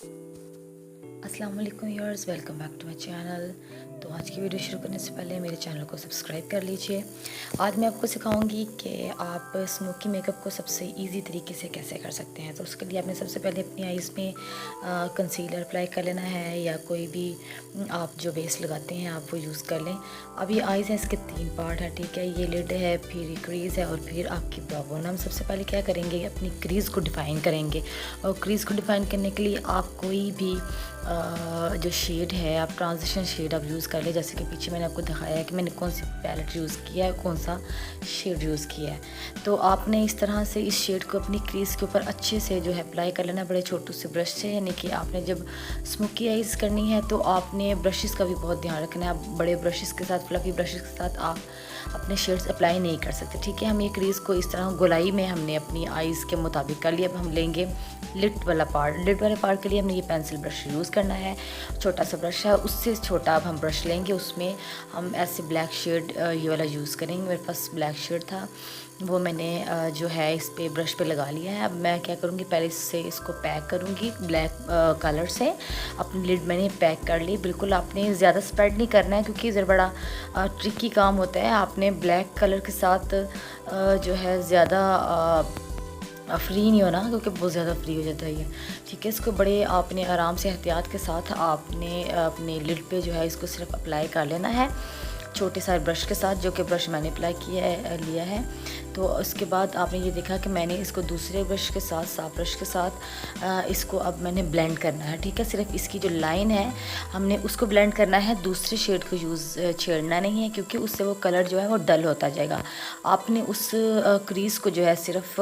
अस्सलाम वालेकुम viewers, welcome back to my channel. तो आज की वीडियो शुरू करने से पहले मेरे चैनल को सब्सक्राइब कर लीजिए। आज मैं आपको सिखाऊंगी कि आप स्मोकी मेकअप को सबसे इजी तरीके से कैसे कर सकते हैं। तो उसके लिए आपने सबसे पहले अपनी आइज़ में कंसीलर अप्लाई कर लेना है, या कोई भी आप जो बेस लगाते हैं आप वो यूज़ कर लें। अब ये आइज़ हैं, इसके 3 पार्ट हैं, ठीक है। ये लिड है, फिर क्रीज़ है और फिर आपकी ब्राउ बोन। हम सबसे पहले क्या करेंगे, अपनी क्रीज़ को डिफ़ाइन करेंगे। और क्रीज़ को डिफ़ाइन करने के लिए आप कोई भी जो शेड है, आप ट्रांजिशन शेड आप यूज़ कर ले। जैसे कि पीछे मैंने आपको दिखाया है कि मैंने कौन सी पैलेट यूज़ किया है, कौन सा शेड यूज़ किया है। तो आपने इस तरह से इस शेड को अपनी क्रीज़ के ऊपर अच्छे से जो है अप्लाई कर लेना, बड़े छोटू से ब्रश से। यानी कि आपने जब स्मोकी आइज़ करनी है तो आपने ब्रशेज़ का भी बहुत ध्यान रखना है। आप बड़े ब्रशेज़ के साथ, फ्लफ़ी ब्रशेज़ के साथ आप अपने शेड्स अप्लाई नहीं कर सकते, ठीक है। हम ये क्रीज़ को इस तरह गोलाई में हमने अपनी आइज़ के मुताबिक कर लिया। अब हम लेंगे लिड वाला पार्ट। लिड वाले पार्ट के लिए हमने ये पेंसिल ब्रश यूज़ करना है, छोटा सा ब्रश है, उससे छोटा अब हम ब्रश लेंगे। उसमें हम ऐसे ब्लैक शेड ये वाला यूज़ करेंगे। मेरे पास ब्लैक शेड था, वो मैंने जो है इस पे ब्रश पे लगा लिया है। अब मैं क्या करूँगी, पहले इससे इसको पैक करूँगी ब्लैक कलर से। अपनी लिड मैंने पैक कर ली। बिल्कुल आपने ज़्यादा स्प्रेड नहीं करना है, क्योंकि ज़रा बड़ा ट्रिकी काम होता है। आपने ब्लैक कलर के साथ जो है ज़्यादा फ्री नहीं होना, क्योंकि बहुत ज़्यादा फ्री हो जाता है ये, ठीक है। इसको बड़े आपने आराम से एहतियात के साथ आपने अपने लिड पे जो है इसको सिर्फ अप्लाई कर लेना है, छोटे सारे ब्रश के साथ, जो कि ब्रश मैंने अप्लाई लिया है। तो उसके बाद आपने ये देखा कि मैंने इसको दूसरे ब्रश के साथ, साफ ब्रश के साथ इसको अब मैंने ब्लेंड करना है, ठीक है। सिर्फ इसकी जो लाइन है हमने उसको ब्लेंड करना है, दूसरे शेड को छेड़ना नहीं है, क्योंकि उससे वो कलर जो है वो डल होता जाएगा। आपने उस क्रीज़ को जो है सिर्फ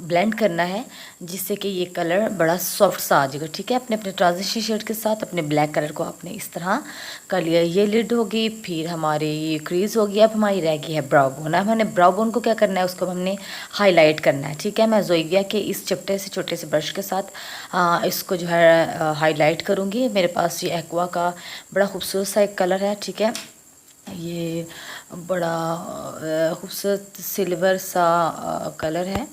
ब्लेंड करना है, जिससे कि ये कलर बड़ा सॉफ्ट सा आ जाएगा, ठीक है। अपने अपने ट्रांजिशन शेड के साथ अपने ब्लैक कलर को आपने इस तरह कर लिया। ये लिड होगी, फिर हमारे ये क्रीज़ होगी। अब हमारी रह गई है ब्राउ बोन। अब हमने ब्राउ बोन को क्या करना है, उसको हमने हाईलाइट करना है, ठीक है। मैं ज़ोइविया के इस छोटे से ब्रश के साथ इसको जो है हाईलाइट करूँगी। मेरे पास ये एक्वा का बड़ा खूबसूरत सा एक कलर है, ठीक है। ये बड़ा खूबसूरत सिल्वर सा कलर है।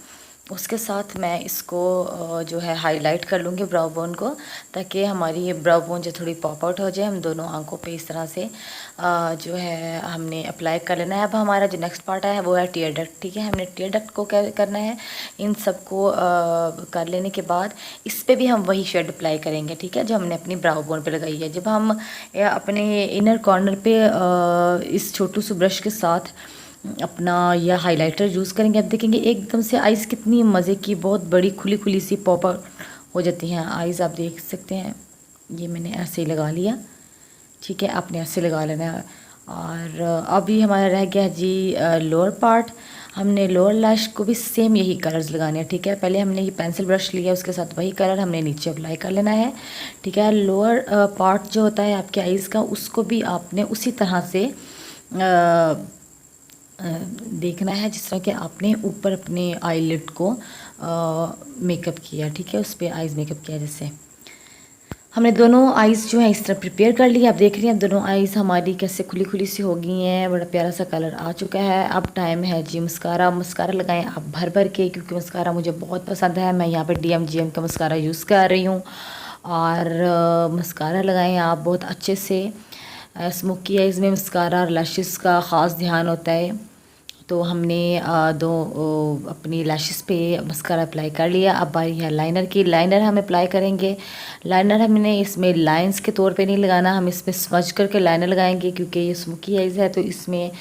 उसके साथ मैं इसको जो है हाईलाइट कर लूँगी ब्राउ बोन को, ताकि हमारी ये ब्राउ बोन जो थोड़ी पॉप आउट हो जाए। हम दोनों आंखों पे इस तरह से जो है हमने अप्लाई कर लेना है। अब हमारा जो नेक्स्ट पार्ट है वो है टीयर डक्ट, ठीक है। हमने टीयर डक्ट को क्या करना है, इन सब को कर लेने के बाद इस पर भी हम वही शेड अप्लाई करेंगे, ठीक है, जो हमने अपनी ब्राउ बोन पे लगाई है। जब हम अपने इनर कॉर्नर पे इस छोटू से ब्रश के साथ अपना यह हाइलाइटर यूज़ करेंगे, आप देखेंगे एकदम से आइज़ कितनी मज़े की, बहुत बड़ी खुली खुली सी पॉप हो जाती हैं आइज़। आप देख सकते हैं, ये मैंने ऐसे ही लगा लिया, ठीक है। आपने ऐसे लगा लेना है। और अभी हमारा रह गया जी लोअर पार्ट। हमने लोअर लैश को भी सेम यही कलर्स लगाने हैं, ठीक है। पहले हमने ये पेंसिल ब्रश लिया, उसके साथ वही कलर हमने नीचे अप्लाई कर लेना है, ठीक है। लोअर पार्ट जो होता है आपके आइज़ का, उसको भी आपने उसी तरह से देखना है, जिस तरह कि आपने ऊपर अपने आईलिड को मेकअप किया, ठीक है, उस पर आइज़ मेकअप किया। जैसे हमने दोनों आइज़ जो है इस तरह प्रिपेयर कर लिया। आप देख रही हैं दोनों आइज़ हमारी कैसे खुली खुली सी हो गई हैं, बड़ा प्यारा सा कलर आ चुका है। अब टाइम है जी मस्कारा। मस्कारा लगाएं आप भर भर के, क्योंकि मस्कारा मुझे बहुत पसंद है। मैं यहाँ पे DMGM का मस्कारा यूज़ कर रही हूँ। और मस्कारा लगाएं आप बहुत अच्छे से। स्मोकी आइज़ में मस्कारा और लैशेस का ख़ास ध्यान होता है। तो हमने अपनी लैशेस पे मस्कारा अप्लाई कर लिया। अब बारी है लाइनर की। लाइनर हम अप्लाई करेंगे। लाइनर हमने इसमें लाइंस के तौर पे नहीं लगाना, हम इसमें स्मज करके लाइनर लगाएंगे, क्योंकि ये स्मोकी आइज़ है तो इसमें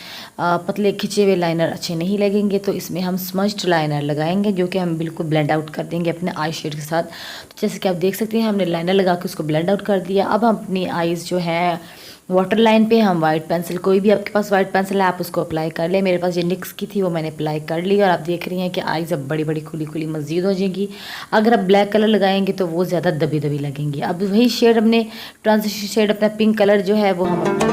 पतले खिंचे हुए लाइनर अच्छे नहीं लगेंगे। तो इसमें हम स्मज्ड लाइनर लगाएंगे, जो कि हम बिल्कुल ब्लेंड आउट कर देंगे अपने आई शेड के साथ। तो जैसे कि आप देख सकते हैं, हमने लाइनर लगा के उसको ब्लेंड आउट कर दिया। अब हम अपनी आइज़ जो है वाटर लाइन पे हम वाइट पेंसिल, कोई भी आपके पास वाइट पेंसिल है आप उसको अप्लाई कर ले। मेरे पास ये निक्स की थी, वो मैंने अप्लाई कर ली। और आप देख रही हैं कि आइज़ अब बड़ी बड़ी खुली खुली मज़ीद हो जाएंगी। अगर आप ब्लैक कलर लगाएंगे तो वो ज़्यादा दबी दबी लगेंगी। अब वही शेड, अपने ट्रांजिशन शेड, अपना पिंक कलर जो है वो हम